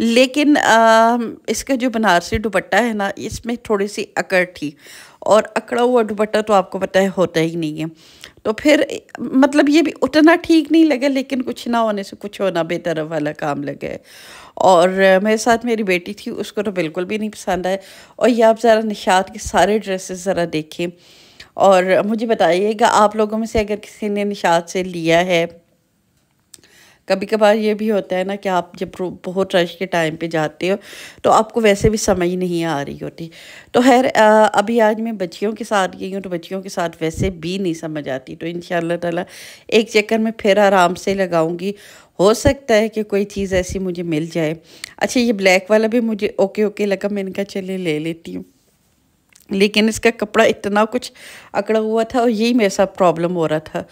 لیکن اس کا جو بنارسی دوپٹہ ہے نا، اس میں تھوڑی سی اکڑ تھی، اور اکڑا ہوا دوپٹہ تو آپ کو پتہ ہے ہوتا ہی نہیں ہے، تو پھر مطلب یہ بھی اتنا ٹھیک نہیں لگا، لیکن کچھ نہ ہونے سے کچھ ہونا بہتر والا کام لگا ہے۔ اور میرے ساتھ میری بیٹی تھی، اس کو تو بالکل بھی نہیں پسند آئے۔ اور یہ آپ ذرا نشاط کے سارے ڈریسز ذرا دیکھیں، اور مجھے بتائیے گا آپ لوگوں میں سے اگر کسی نے نشاط سے لیا ہے۔ کبھی کبھار یہ بھی ہوتا ہے نا کہ آپ جب بہت رش کے ٹائم پہ جاتے ہو تو آپ کو ویسے بھی سمجھ نہیں آ رہی ہوتی، تو خیر ابھی آج میں بچیوں کے ساتھ گئی ہوں، تو بچیوں کے ساتھ ویسے بھی نہیں سمجھ آتی، تو انشاءاللہ تعالی ایک چکر میں پھر آرام سے لگاؤں گی، ہو سکتا ہے کہ کوئی چیز ایسی مجھے مل جائے۔ اچھا یہ بلیک والا بھی مجھے اوکے لگا، میں نے کہا چلے لے لیتی ہوں، لیکن اس کا کپڑا اتنا کچھ اکڑا ہوا تھا، اور یہی میرے ساتھ پرابلم ہو رہا تھا،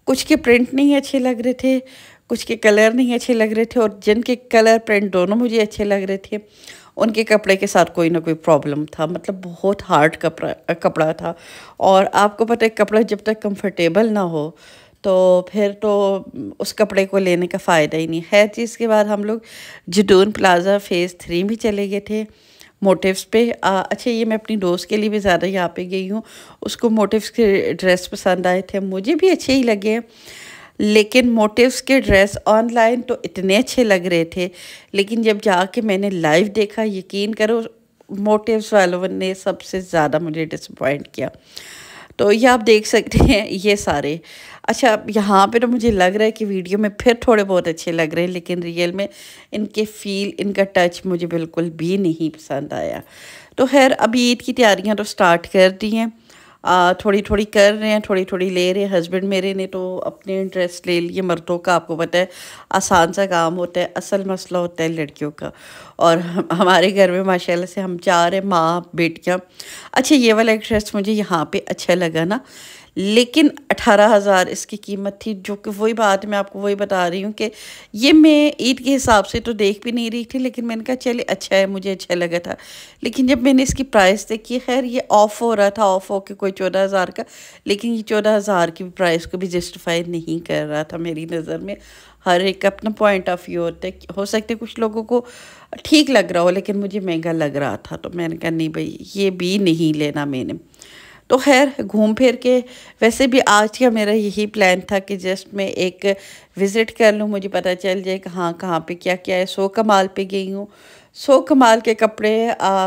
کچھ کے پرنٹ نہیں اچھے لگ رہے تھے، کچھ کے کلر نہیں اچھے لگ رہے تھے، اور جن کے کلر پرنٹ دونوں مجھے اچھے لگ رہے تھے ان کے کپڑے کے ساتھ کوئی نہ کوئی پرابلم تھا، مطلب بہت ہارڈ کپڑا تھا۔ اور آپ کو پتہ ہے کپڑا جب تک کمفرٹیبل نہ ہو تو پھر تو اس کپڑے کو لینے کا فائدہ ہی نہیں۔ خیر چیز کے بعد ہم لوگ جدون پلازا فیز 3 بھی چلے گئے تھے موٹیوز پہ۔ اچھا یہ میں اپنی دوست کے لیے بھی زیادہ یہاں پہ گئی ہوں، اس کو موٹیوز کے ڈریس پسند آئے تھے، مجھے بھی اچھے ہی لگے، لیکن موٹیوز کے ڈریس آن لائن تو اتنے اچھے لگ رہے تھے، لیکن جب جا کے میں نے لائیو دیکھا، یقین کرو موٹیوز والوں نے سب سے زیادہ مجھے ڈسپوائنٹ کیا۔ تو یہ آپ دیکھ سکتے ہیں یہ سارے۔ اچھا یہاں پہ تو مجھے لگ رہا ہے کہ ویڈیو میں پھر تھوڑے بہت اچھے لگ رہے ہیں، لیکن ریئل میں ان کے فیل، ان کا ٹچ مجھے بالکل بھی نہیں پسند آیا۔ تو خیر ابھی عید کی تیاریاں تو سٹارٹ کر دی ہیں، تھوڑی تھوڑی کر رہے ہیں، تھوڑی تھوڑی لے رہے ہیں۔ ہسبینڈ میرے نے تو اپنے انٹرسٹ لے لیے، مردوں کا آپ کو پتہ ہے آسان سا کام ہوتا ہے، اصل مسئلہ ہوتا ہے لڑکیوں کا، اور ہمارے گھر میں ماشاءاللہ سے ہم 4 ہیں، ماں بیٹیاں۔ اچھا یہ والا ایک ڈریس مجھے یہاں پہ اچھا لگا نا، لیکن 18,000 اس کی قیمت تھی، جو کہ وہی بات میں آپ کو وہی بتا رہی ہوں کہ یہ میں عید کے حساب سے تو دیکھ بھی نہیں رہی تھی، لیکن میں نے کہا چلے اچھا ہے، مجھے اچھا لگا تھا، لیکن جب میں نے اس کی پرائس دیکھی، خیر یہ آف ہو رہا تھا، آف ہو کے کوئی 14,000 کا، لیکن یہ 14,000 کی پرائس کو بھی جسٹیفائی نہیں کر رہا تھا میری نظر میں۔ ہر ایک اپنا پوائنٹ آف ویو ہوتا ہے، ہو سکتے کچھ لوگوں کو ٹھیک لگ رہا ہو، لیکن مجھے مہنگا لگ رہا تھا، تو میں نے کہا نہیں بھائی یہ بھی نہیں لینا میں نے۔ تو خیر گھوم پھر کے ویسے بھی آج کا میرا یہی پلان تھا کہ جسٹ میں ایک وزٹ کر لوں، مجھے پتہ چل جائے کہ ہاں کہاں پہ کیا کیا ہے۔ سو کمال پہ گئی ہوں، سو کمال کے کپڑے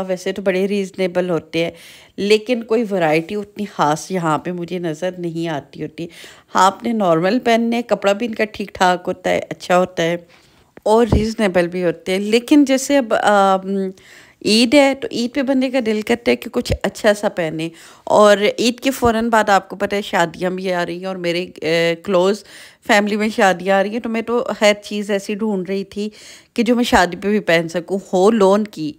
ویسے تو بڑے ریزنیبل ہوتے ہیں، لیکن کوئی ورائٹی اتنی خاص یہاں پہ مجھے نظر نہیں آتی ہوتی۔ ہاں آپ نے نارمل پہننے، کپڑا بھی ان کا ٹھیک ٹھاک ہوتا ہے، اچھا ہوتا ہے، اور ریزنیبل بھی ہوتے ہیں، لیکن جیسے اب عید ہے تو عید پہ بندے کا دل کرتا ہے کہ کچھ اچھا سا پہنے، اور عید کے فوراً بعد آپ کو پتہ ہے شادیاں بھی آ رہی ہیں، اور میرے کلوز فیملی میں شادیاں آ رہی ہیں، تو میں تو ہر چیز ایسی ڈھونڈ رہی تھی کہ جو میں شادی پہ بھی پہن سکوں، ہو لون کی،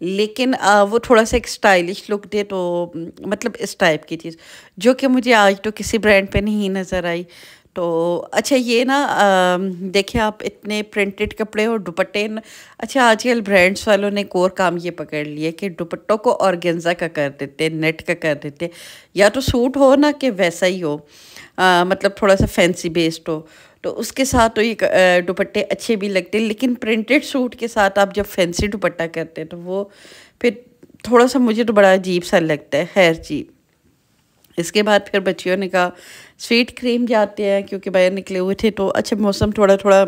لیکن وہ تھوڑا سا ایک سٹائلش لک دے، تو مطلب اس ٹائپ کی چیز جو کہ مجھے آج تو کسی برانڈ پہ نہیں نظر آئی۔ تو اچھا یہ نا دیکھیں آپ اتنے پرنٹڈ کپڑے اور دوپٹے، اچھا آج کل برانڈس والوں نے ایک اور کام یہ پکڑ لیا کہ دوپٹوں کو آرگنزا کا کر دیتے، نیٹ کا کر دیتے، یا تو سوٹ ہو نا کہ ویسا ہی ہو، مطلب تھوڑا سا فینسی بیسڈ ہو، تو اس کے ساتھ تو یہ دوپٹے اچھے بھی لگتے، لیکن پرنٹڈ سوٹ کے ساتھ آپ جب فینسی دوپٹہ کرتے ہیں تو وہ پھر تھوڑا سا مجھے تو بڑا عجیب سا لگتا ہے۔ خیر جی اس کے بعد پھر بچیوں نے کہا سویٹ کریم جاتے ہیں، کیونکہ باہر نکلے ہوئے تھے، تو اچھا موسم تھوڑا تھوڑا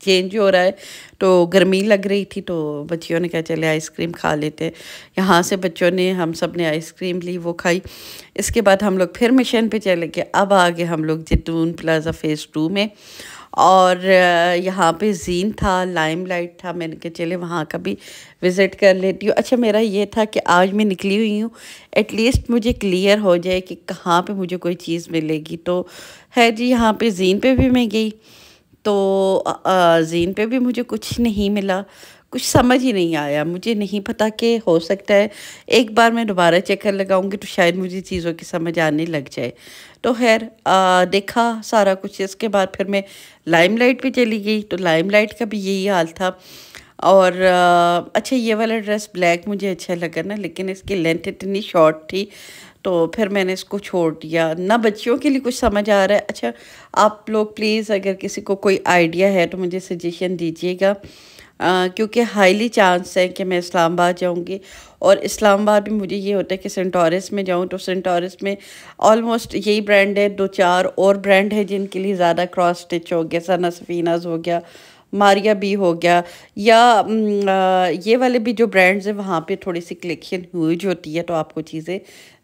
چینج ہو رہا ہے تو گرمی لگ رہی تھی، تو بچیوں نے کہا چلے آئس کریم کھا لیتے، یہاں سے بچوں نے ہم سب نے آئس کریم لی، وہ کھائی۔ اس کے بعد ہم لوگ پھر مشن پہ چلے گئے، اب آگے ہم لوگ جدون پلازا فیز 2 میں، اور یہاں پہ زین تھا، لائم لائٹ تھا، میں نے کہا چلے وہاں کا بھی وزٹ کر لیتی ہوں۔ اچھا میرا یہ تھا کہ آج میں نکلی ہوئی ہوں، ایٹ لیسٹ مجھے کلیئر ہو جائے کہ کہاں پہ مجھے کوئی چیز ملے گی، تو ہے جی یہاں پہ زین پہ بھی میں گئی، تو زین پہ بھی مجھے کچھ نہیں ملا، کچھ سمجھ ہی نہیں آیا، مجھے نہیں پتا کہ ہو سکتا ہے ایک بار میں دوبارہ چکر لگاؤں گی تو شاید مجھے چیزوں کی سمجھ آنے لگ جائے۔ تو خیر دیکھا سارا کچھ، اس کے بعد پھر میں لائم لائٹ پہ چلی گئی، تو لائم لائٹ کا بھی یہی حال تھا۔ اور اچھا یہ والا ڈریس بلیک مجھے اچھا لگا نا، لیکن اس کی لینتھ اتنی شارٹ تھی تو پھر میں نے اس کو چھوڑ دیا، نہ بچیوں کے لیے کچھ سمجھ آ رہا ہے۔ اچھا آپ لوگ پلیز اگر کسی کو کوئی آئیڈیا ہے تو مجھے سجیشن دیجیے گا کیونکہ ہائیلی چانس ہے کہ میں اسلام آباد جاؤں گی، اور اسلام آباد میں مجھے یہ ہوتا ہے کہ سینٹورس میں جاؤں تو سینٹورس میں آلموسٹ یہی برانڈ ہے، 2-4 اور برانڈ ہے جن کے لیے زیادہ کراس سٹچ ہو گیا، سنا سفیناز ہو گیا، ماریا بھی ہو گیا، یا یہ والے بھی جو برانڈز ہیں وہاں پہ تھوڑی سی کلیکشن ہیوج ہوتی ہے تو آپ کو چیزیں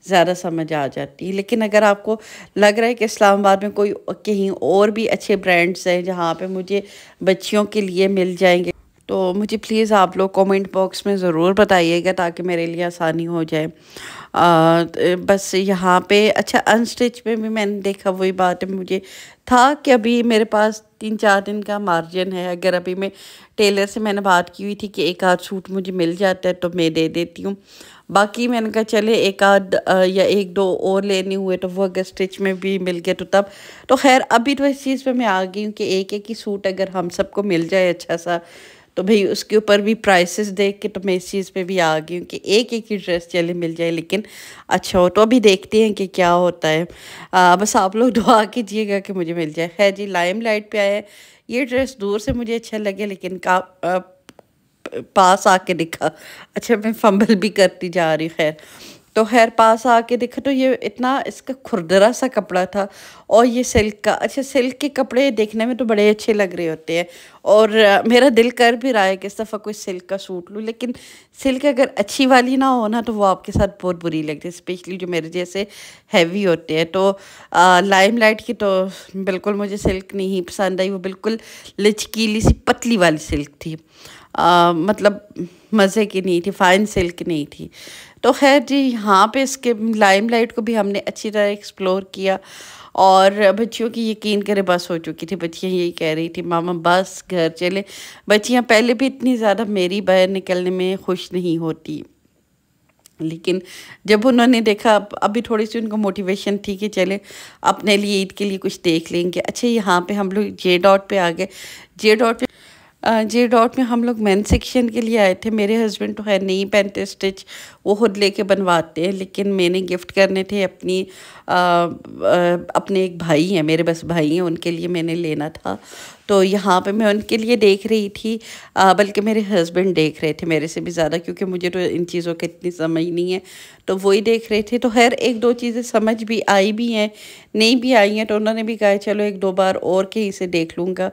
زیادہ سمجھ آ جاتی ہے۔ لیکن اگر آپ کو لگ رہا ہے کہ اسلام آباد میں کوئی کہیں اور بھی اچھے برانڈز ہیں جہاں پہ مجھے بچیوں کے لیے مل جائیں گے تو مجھے پلیز آپ لوگ کومنٹ باکس میں ضرور بتائیے گا تاکہ میرے لیے آسانی ہو جائے۔ بس یہاں پہ اچھا انسٹچ میں بھی میں نے دیکھا وہی بات ہے، مجھے تھا کہ ابھی میرے پاس 3-4 دن کا مارجن ہے، اگر ابھی میں ٹیلر سے میں نے بات کی ہوئی تھی کہ ایک آدھ سوٹ مجھے مل جاتا ہے تو میں دے دیتی ہوں، باقی میں نے کہا چلے ایک آدھ یا 1-2 اور لینے ہوئے تو وہ اگر سٹچ میں بھی مل گئے تو تب تو خیر ابھی تو اس چیز پہ میں آ گئی ہوں کہ ایک ہی سوٹ اگر ہم سب کو مل جائے اچھا سا تو بھئی اس کے اوپر بھی پرائسز دیکھ کے تو میں اس چیز پہ بھی آ گئی ہوں کہ ایک ہی ڈریس چلے مل جائے لیکن اچھا ہو، تو ابھی دیکھتے ہیں کہ کیا ہوتا ہے۔ بس آپ لوگ دعا کیجئے گا کہ مجھے مل جائے۔ خیر جی، لائم لائٹ پہ آیا ہے، یہ ڈریس دور سے مجھے اچھا لگے لیکن پاس آ کے دکھا، اچھا میں فمبل بھی کرتی جا رہی، خیر تو خیر پاس آ کے دیکھا تو یہ اتنا اس کا کھردرا سا کپڑا تھا، اور یہ سلک کا، اچھا سلک کے کپڑے دیکھنے میں تو بڑے اچھے لگ رہے ہوتے ہیں، اور میرا دل کر بھی رہا ہے کہ اس دفعہ کوئی سلک کا سوٹ لوں، لیکن سلک اگر اچھی والی نہ ہو نا تو وہ آپ کے ساتھ بہت بری لگتی ہے، اسپیشلی جو میرے جیسے ہیوی ہوتے ہیں۔ تو لائم لائٹ کی تو بالکل مجھے سلک نہیں پسند آئی، وہ بالکل لچکیلی سی پتلی والی سلک تھی، مطلب مزے کی نہیں تھی، فائن سلک نہیں تھی۔ تو خیر جی، یہاں پہ اس کے لائم لائٹ کو بھی ہم نے اچھی طرح ایکسپلور کیا، اور بچیوں کی یقین کرے بس ہو چکی تھی، بچیاں یہی کہہ رہی تھی ماما بس گھر چلے۔ بچیاں پہلے بھی اتنی زیادہ میری باہر نکلنے میں خوش نہیں ہوتی، لیکن جب انہوں نے دیکھا ابھی تھوڑی سی ان کو موٹیویشن تھی کہ چلے اپنے لیے عید کے لیے کچھ دیکھ لیں گے۔ اچھا یہاں پہ ہم لوگ جے ڈاٹ پہ آ گئے، جے ڈاٹ میں ہم لوگ مین سیکشن کے لیے آئے تھے، میرے ہسبینڈ تو خیر نہیں پہنتے سٹچ، وہ خود لے کے بنواتے ہیں، لیکن میں نے گفٹ کرنے تھے اپنے ایک بھائی ہیں میرے، بس بھائی ہیں، ان کے لیے میں نے لینا تھا، تو یہاں پہ میں ان کے لیے دیکھ رہی تھی، بلکہ میرے ہسبینڈ دیکھ رہے تھے میرے سے بھی زیادہ، کیونکہ مجھے تو ان چیزوں کی اتنی سمجھ نہیں ہے، تو وہی دیکھ رہے تھے، تو خیر 1-2 چیزیں سمجھ بھی آئی بھی ہیں، نہیں بھی آئی ہیں، تو انہوں نے بھی کہا چلو 1-2 بار اور کہیں سے دیکھ لوں گا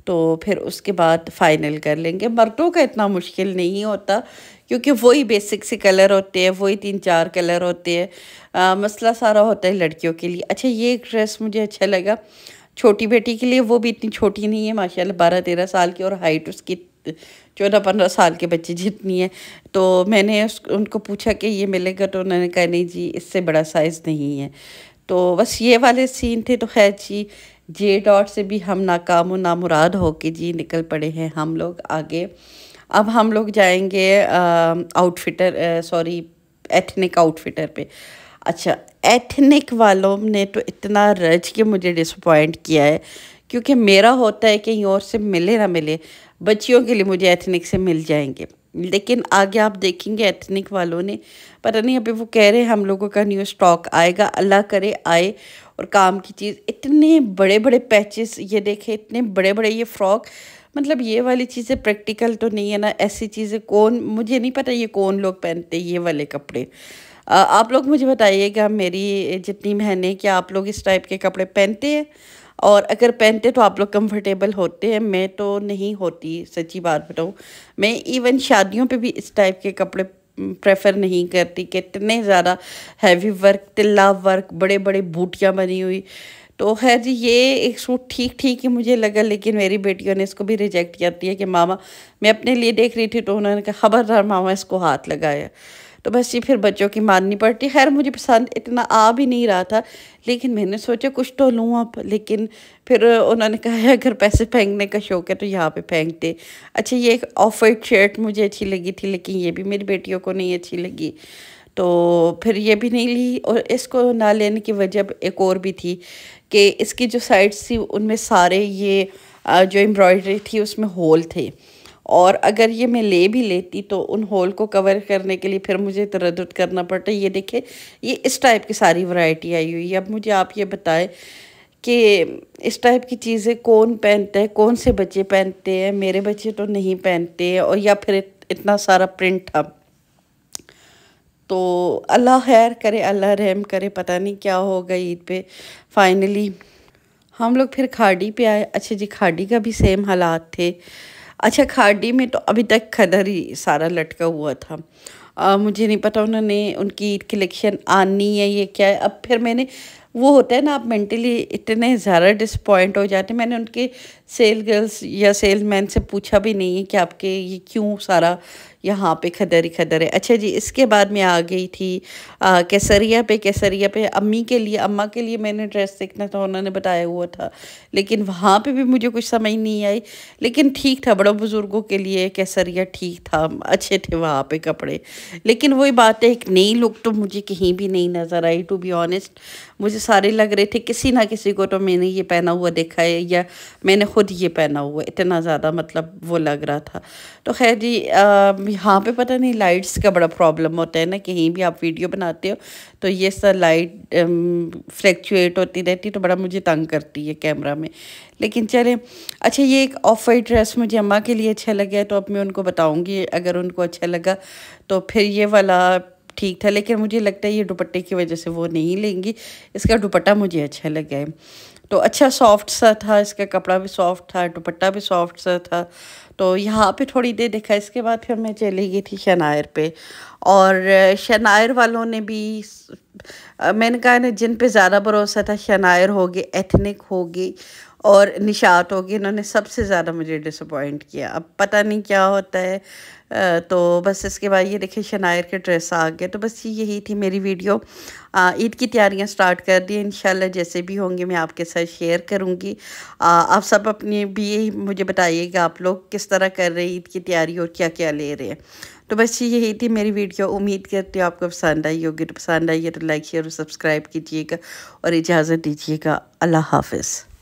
تو پھر اس کے بعد فائنل کر لیں گے۔ مردوں کا اتنا مشکل نہیں ہوتا کیونکہ وہی بیسک سے کلر ہوتے ہیں، وہی 3-4 کلر ہوتے ہیں، مسئلہ سارا ہوتا ہے لڑکیوں کے لیے۔ اچھا یہ ایک ڈریس مجھے اچھا لگا چھوٹی بیٹی کے لیے، وہ بھی اتنی چھوٹی نہیں ہے ماشاءاللہ، 12-13 سال کی، اور ہائٹ اس کی 14-15 سال کے بچے جتنی ہے، تو میں نے ان کو پوچھا کہ یہ ملے گا، تو انہوں نے کہا نہیں جی اس سے بڑا سائز نہیں ہے، تو بس یہ والے سین تھے۔ تو خیر جی، جے ڈاٹ سے بھی ہم ناکام و نامراد ہو کے جی نکل پڑے ہیں ہم لوگ آگے۔ اب ہم لوگ جائیں گے ایتھنک آؤٹ فٹر پہ۔ اچھا ایتھنک والوں نے تو اتنا رج کے مجھے ڈسپوائنٹ کیا ہے، کیونکہ میرا ہوتا ہے کہیں اور سے ملے نہ ملے، بچیوں کے لیے مجھے ایتھنک سے مل جائیں گے، لیکن آگے آپ دیکھیں گے ایتھنک والوں نے پتہ نہیں، ابھی وہ کہہ رہے ہیں ہم لوگوں کا نیو سٹاک آئے گا، اللہ کرے آئے، اور کام کی چیز، اتنے بڑے بڑے پیچز، یہ دیکھیں اتنے بڑے بڑے یہ فراک، مطلب یہ والی چیزیں پریکٹیکل تو نہیں ہے نا، ایسی چیزیں مجھے نہیں پتہ یہ کون لوگ پہنتے یہ والے کپڑے۔ آپ لوگ مجھے بتائیے گا، میری جتنی بہنیں، کیا آپ لوگ اس ٹائپ کے کپڑے پہنتے ہیں؟ اور اگر پہنتے تو آپ لوگ کمفرٹیبل ہوتے ہیں؟ میں تو نہیں ہوتی، سچی بات بتاؤں، میں ایون شادیوں پہ بھی اس ٹائپ کے کپڑے پریفر نہیں کرتی کہ اتنے زیادہ ہیوی ورک، تلا ورک، بڑے بڑے بوٹیاں بنی ہوئی۔ تو خیر جی، یہ ایک سوٹ ٹھیک ٹھیک ہی مجھے لگا، لیکن میری بیٹیوں نے اس کو بھی ریجیکٹ کرتی ہے کہ ماما، میں اپنے لیے دیکھ رہی تھی تو انہوں نے کہا خبردار ماما اس کو ہاتھ لگایا، تو بس یہ پھر بچوں کی ماننی پڑتی۔ خیر مجھے پسند اتنا آ بھی نہیں رہا تھا، لیکن میں نے سوچا کچھ تو لوں اب، لیکن پھر انہوں نے کہا اگر پیسے پھینکنے کا شوق ہے تو یہاں پہ پھینکتے۔ اچھا یہ ایک آف وائٹ شرٹ مجھے اچھی لگی تھی، لیکن یہ بھی میری بیٹیوں کو نہیں اچھی لگی، تو پھر یہ بھی نہیں لی، اور اس کو نہ لینے کی وجہ ایک اور بھی تھی کہ اس کی جو سائڈس تھی ان میں سارے یہ جو امبرائڈری تھی اس میں ہول تھے، اور اگر یہ میں لے بھی لیتی تو ان ہول کو کور کرنے کے لیے پھر مجھے تردد کرنا پڑتا۔ یہ دیکھیں یہ اس ٹائپ کی ساری ورائٹی آئی ہوئی ہے۔ اب مجھے آپ یہ بتائیں کہ اس ٹائپ کی چیزیں کون پہنتا ہے، کون سے بچے پہنتے ہیں، میرے بچے تو نہیں پہنتے ہیں، اور یا پھر اتنا سارا پرنٹ تھا۔ تو اللہ خیر کرے، اللہ رحم کرے، پتہ نہیں کیا ہوگا عید پہ۔ فائنلی ہم لوگ پھر کھاڑی پہ آئے۔ اچھا جی، کھاڑی کا بھی سیم حالات تھے۔ اچھا، کھاڑی میں تو ابھی تک کھدر ہی سارا لٹکا ہوا تھا۔ مجھے نہیں پتا انہوں نے ان کی عید کلیکشن آنی ہے یہ کیا ہے۔ اب پھر میں نے، وہ ہوتا ہے نا، آپ مینٹلی اتنے زیادہ ڈسپوائنٹ ہو جاتے ہیں۔ میں نے ان کے سیل گرلس یا سیل مین سے پوچھا بھی نہیں ہے کہ آپ کے یہ کیوں سارا یہاں پہ کھدر ہی کھدر ہے۔ اچھا جی، اس کے بعد میں آ گئی تھی کیسریا پہ۔ کیسریا پہ امی کے لیے، اماں کے لیے میں نے ڈریس دیکھنا تھا، انہوں نے بتایا ہوا تھا، لیکن وہاں پہ بھی مجھے کچھ سمجھ نہیں آئی۔ لیکن ٹھیک تھا، بڑوں بزرگوں کے لیے کیسریا ٹھیک تھا، اچھے تھے وہاں پہ کپڑے۔ لیکن وہی بات ہے، ایک نئی لک تو مجھے کہیں بھی نہیں نظر آئی، ٹو بی آنیسٹ۔ مجھے سارے لگ رہے تھے کسی نہ کسی کو تو میں نے یہ پہنا ہوا دیکھا ہے، یا میں نے خود یہ پہنا ہوا ہے، اتنا زیادہ مطلب وہ لگ رہا تھا۔ تو خیر جی، یہاں پہ پتہ نہیں لائٹس کا بڑا پرابلم ہوتا ہے نا، کہیں بھی آپ ویڈیو بناتے ہو تو یہ سر لائٹ فلیکچویٹ ہوتی رہتی، تو بڑا مجھے تنگ کرتی ہے کیمرہ میں۔ لیکن چلیں، اچھا یہ ایک آف وائٹ ڈریس مجھے اماں کے لیے اچھا لگا ہے، تو اب میں ان کو بتاؤں گی، اگر ان کو اچھا لگا تو پھر یہ والا ٹھیک تھا۔ لیکن مجھے لگتا ہے یہ دوپٹے کی وجہ سے وہ نہیں لیں گی، اس کا دوپٹہ مجھے اچھا لگا ہے۔ تو اچھا سافٹ سا تھا، اس کا کپڑا بھی سافٹ تھا، دوپٹہ بھی سافٹ سا تھا۔ تو یہاں پہ تھوڑی دیر دیکھا، اس کے بعد پھر میں چلی گئی تھی شنائر پہ۔ اور شنائر والوں نے بھی، میں نے کہا نا، جن پہ زیادہ بھروسہ تھا، شنائر ہوگی، ایتھنک ہوگی اور نشاط ہوگی، انہوں نے سب سے زیادہ مجھے ڈسپوائنٹ کیا۔ اب پتہ نہیں کیا ہوتا ہے۔ تو بس اس کے بعد یہ دیکھیں شنائر کے ڈریس آ گئے۔ تو بس یہی تھی میری ویڈیو۔ عید کی تیاریاں سٹارٹ کر دی، انشاءاللہ جیسے بھی ہوں گے میں آپ کے ساتھ شیئر کروں گی۔ آپ سب اپنی بھی مجھے بتائیے گا آپ لوگ کس طرح کر رہے ہیں عید کی تیاری اور کیا کیا لے رہے ہیں۔ تو بس یہی تھی میری ویڈیو، امید کرتی ہوں آپ کو پسند آئی ہوگی۔ تو پسند آئی ہے تو لائک شیئر اور سبسکرائب کیجیے گا، اور اجازت دیجیے گا۔ اللہ حافظ۔